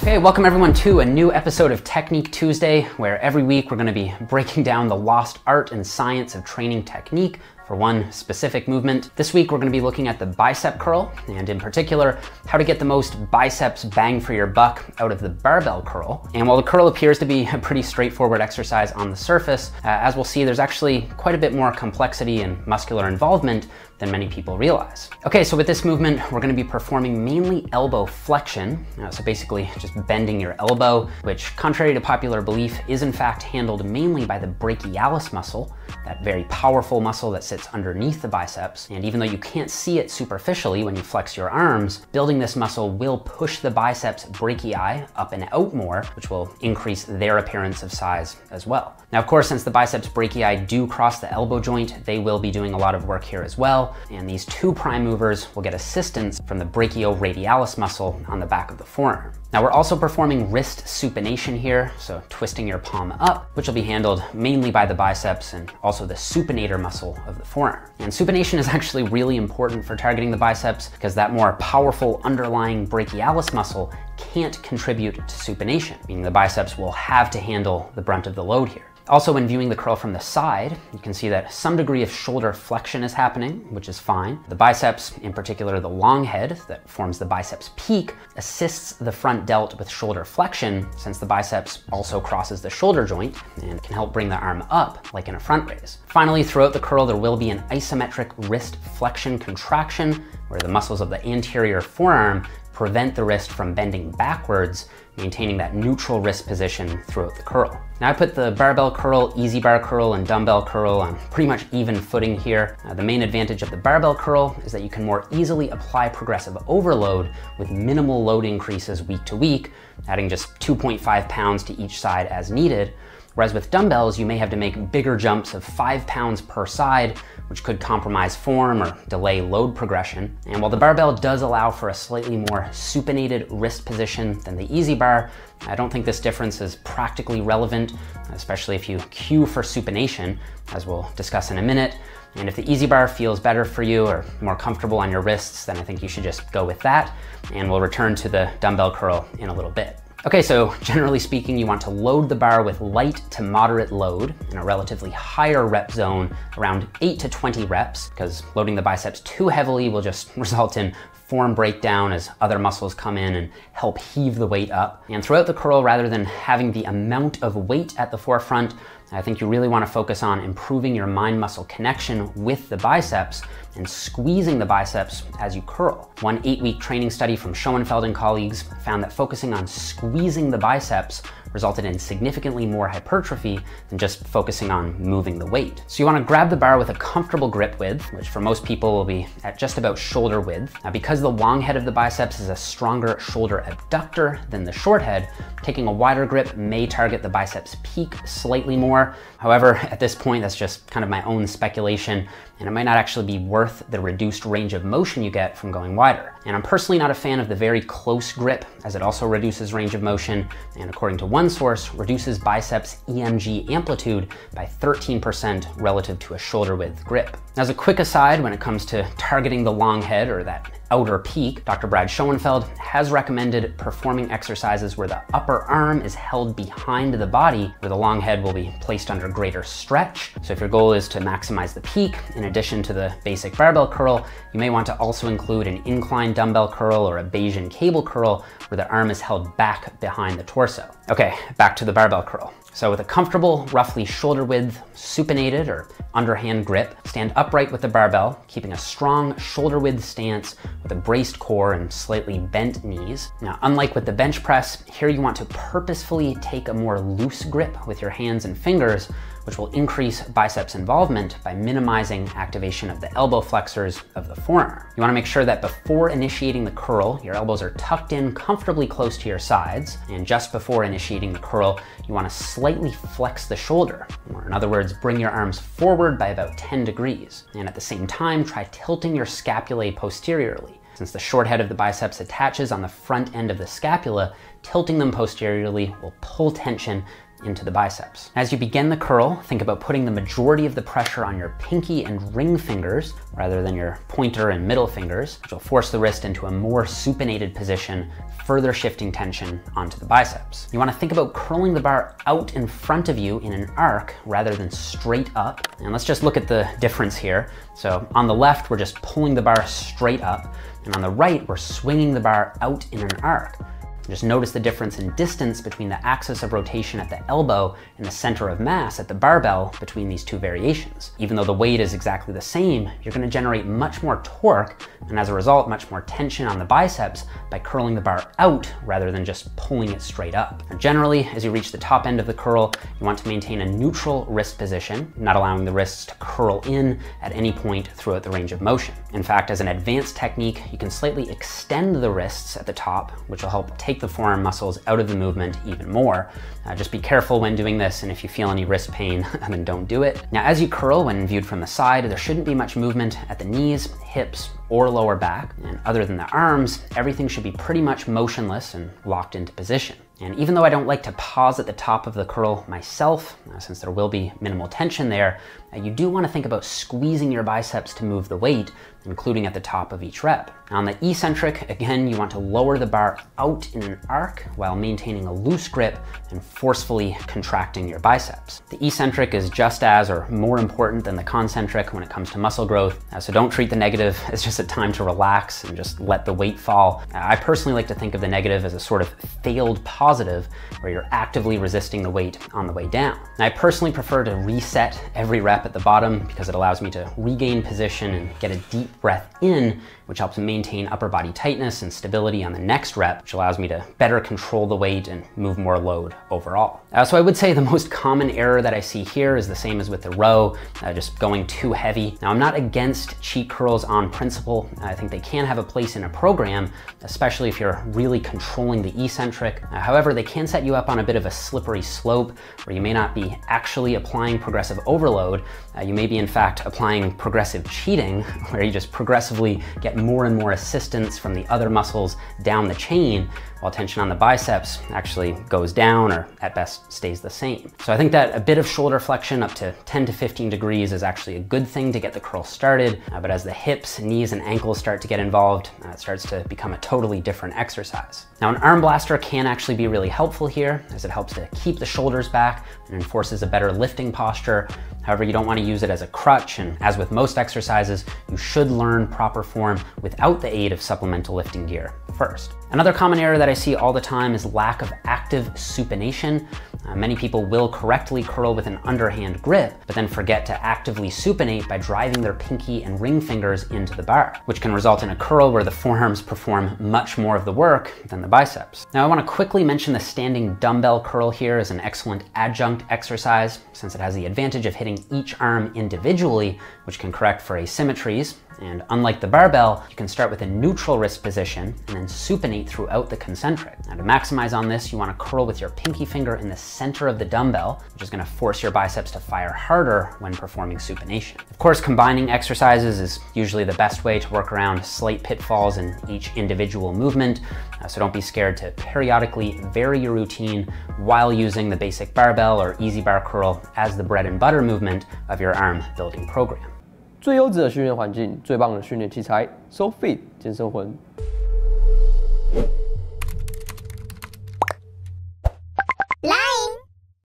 Hey, welcome everyone to a new episode of Technique Tuesday, where every week we're going to be breaking down the lost art and science of training technique for one specific movement. This week we're going to be looking at the bicep curl, and in particular, how to get the most biceps bang for your buck out of the barbell curl. And while the curl appears to be a pretty straightforward exercise on the surface, as we'll see, there's actually quite a bit more complexity and muscular involvement than many people realize. Okay, so with this movement, we're going to be performing mainly elbow flexion. So basically just bending your elbow, which contrary to popular belief is in fact handled mainly by the brachialis muscle, that very powerful muscle that sits underneath the biceps. And even though you can't see it superficially when you flex your arms, building this muscle will push the biceps brachii up and out more, which will increase their appearance of size as well. Now, of course, since the biceps brachii do cross the elbow joint, they will be doing a lot of work here as well. And these two prime movers will get assistance from the brachioradialis muscle on the back of the forearm. Now, we're also performing wrist supination here, so twisting your palm up, which will be handled mainly by the biceps and also the supinator muscle of the forearm. And supination is actually really important for targeting the biceps because that more powerful underlying brachialis muscle can't contribute to supination, meaning the biceps will have to handle the brunt of the load here. Also, when viewing the curl from the side, you can see that some degree of shoulder flexion is happening, which is fine. The biceps, in particular the long head that forms the biceps peak, assists the front delt with shoulder flexion, since the biceps also crosses the shoulder joint and can help bring the arm up like in a front raise. Finally, throughout the curl, there will be an isometric wrist flexion contraction, where the muscles of the anterior forearm prevent the wrist from bending backwards, maintaining that neutral wrist position throughout the curl. Now, I put the barbell curl, easy bar curl, and dumbbell curl on pretty much even footing here. The main advantage of the barbell curl is that you can more easily apply progressive overload with minimal load increases week to week, adding just 2.5 pounds to each side as needed. Whereas with dumbbells, you may have to make bigger jumps of 5 pounds per side, which could compromise form or delay load progression. And while the barbell does allow for a slightly more supinated wrist position than the easy bar, I don't think this difference is practically relevant, especially if you cue for supination, as we'll discuss in a minute. And if the easy bar feels better for you or more comfortable on your wrists, then I think you should just go with that. And we'll return to the dumbbell curl in a little bit. Okay, so generally speaking, you want to load the bar with light to moderate load in a relatively higher rep zone, around 8 to 20 reps, because loading the biceps too heavily will just result in form breakdown as other muscles come in and help heave the weight up. And throughout the curl, rather than having the amount of weight at the forefront, I think you really want to focus on improving your mind-muscle connection with the biceps and squeezing the biceps as you curl. One 8-week training study from Schoenfeld and colleagues found that focusing on squeezing the biceps resulted in significantly more hypertrophy than just focusing on moving the weight. So you want to grab the bar with a comfortable grip width, which for most people will be at just about shoulder width. Now, because the long head of the biceps is a stronger shoulder abductor than the short head, taking a wider grip may target the biceps peak slightly more. However, at this point, that's just kind of my own speculation, and it might not actually be worth the reduced range of motion you get from going wider. And I'm personally not a fan of the very close grip, as it also reduces range of motion, and according to one source, reduces biceps EMG amplitude by 13% relative to a shoulder width grip. As a quick aside, when it comes to targeting the long head or that outer peak, Dr. Brad Schoenfeld has recommended performing exercises where the upper arm is held behind the body, where the long head will be placed under greater stretch. So if your goal is to maximize the peak, in addition to the basic barbell curl, you may want to also include an incline dumbbell curl or a Bayesian cable curl, where the arm is held back behind the torso. Okay, back to the barbell curl. So with a comfortable, roughly shoulder width, supinated or underhand grip, stand upright with the barbell, keeping a strong shoulder width stance with a braced core and slightly bent knees. Now, unlike with the bench press, here you want to purposefully take a more loose grip with your hands and fingers, which will increase biceps involvement by minimizing activation of the elbow flexors of the forearm. You want to make sure that before initiating the curl, your elbows are tucked in comfortably close to your sides, and just before initiating the curl, you want to slightly flex the shoulder, or in other words, bring your arms forward by about 10 degrees. And at the same time, try tilting your scapulae posteriorly. Since the short head of the biceps attaches on the front end of the scapula, tilting them posteriorly will pull tension into the biceps. As you begin the curl, think about putting the majority of the pressure on your pinky and ring fingers rather than your pointer and middle fingers, which will force the wrist into a more supinated position, further shifting tension onto the biceps. You want to think about curling the bar out in front of you in an arc rather than straight up. And let's just look at the difference here. So on the left, we're just pulling the bar straight up, and on the right, we're swinging the bar out in an arc. Just notice the difference in distance between the axis of rotation at the elbow and the center of mass at the barbell between these two variations. Even though the weight is exactly the same, you're going to generate much more torque, and as a result, much more tension on the biceps by curling the bar out rather than just pulling it straight up. Now, generally, as you reach the top end of the curl, you want to maintain a neutral wrist position, not allowing the wrists to curl in at any point throughout the range of motion. In fact, as an advanced technique, you can slightly extend the wrists at the top, which will help take the forearm muscles out of the movement even more. Just be careful when doing this, and if you feel any wrist pain, then don't do it. Now, as you curl, when viewed from the side, there shouldn't be much movement at the knees, hips, or lower back. And other than the arms, everything should be pretty much motionless and locked into position. And even though I don't like to pause at the top of the curl myself, since there will be minimal tension there, you do want to think about squeezing your biceps to move the weight, including at the top of each rep. Now on the eccentric, again, you want to lower the bar out in an arc while maintaining a loose grip and forcefully contracting your biceps. The eccentric is just as or more important than the concentric when it comes to muscle growth, so don't treat the negative as just a time to relax and just let the weight fall. I personally like to think of the negative as a sort of failed positive where you're actively resisting the weight on the way down. Now, I personally prefer to reset every rep at the bottom because it allows me to regain position and get a deep breath in, which helps maintain upper body tightness and stability on the next rep, which allows me to better control the weight and move more load overall. So I would say the most common error that I see here is the same as with the row, just going too heavy. Now, I'm not against cheat curls on principle. I think they can have a place in a program, especially if you're really controlling the eccentric. However, they can set you up on a bit of a slippery slope where you may not be actually applying progressive overload. You may be, in fact, applying progressive cheating, where you just progressively get more and more assistance from the other muscles down the chain, while tension on the biceps actually goes down or at best stays the same. So I think that a bit of shoulder flexion up to 10 to 15 degrees is actually a good thing to get the curl started, but as the hips, knees, and ankles start to get involved, it starts to become a totally different exercise. Now, an arm blaster can actually be really helpful here, as it helps to keep the shoulders back and enforces a better lifting posture. However, you don't want to use it as a crutch, and as with most exercises, you should learn proper form without the aid of supplemental lifting gear first. Another common error that I see all the time is lack of active supination. Many people will correctly curl with an underhand grip, but then forget to actively supinate by driving their pinky and ring fingers into the bar, which can result in a curl where the forearms perform much more of the work than the biceps. Now, I want to quickly mention the standing dumbbell curl here as an excellent adjunct exercise, since it has the advantage of hitting each arm individually, which can correct for asymmetries. And unlike the barbell, you can start with a neutral wrist position and then supinate throughout the concentric. Now, to maximize on this, you want to curl with your pinky finger in the center of the dumbbell, which is going to force your biceps to fire harder when performing supination. Of course, combining exercises is usually the best way to work around slight pitfalls in each individual movement, so don't be scared to periodically vary your routine while using the basic barbell or easy bar curl as the bread and butter movement of your arm building program. 最优质的训练环境，最棒的训练器材，So Fit 健身魂。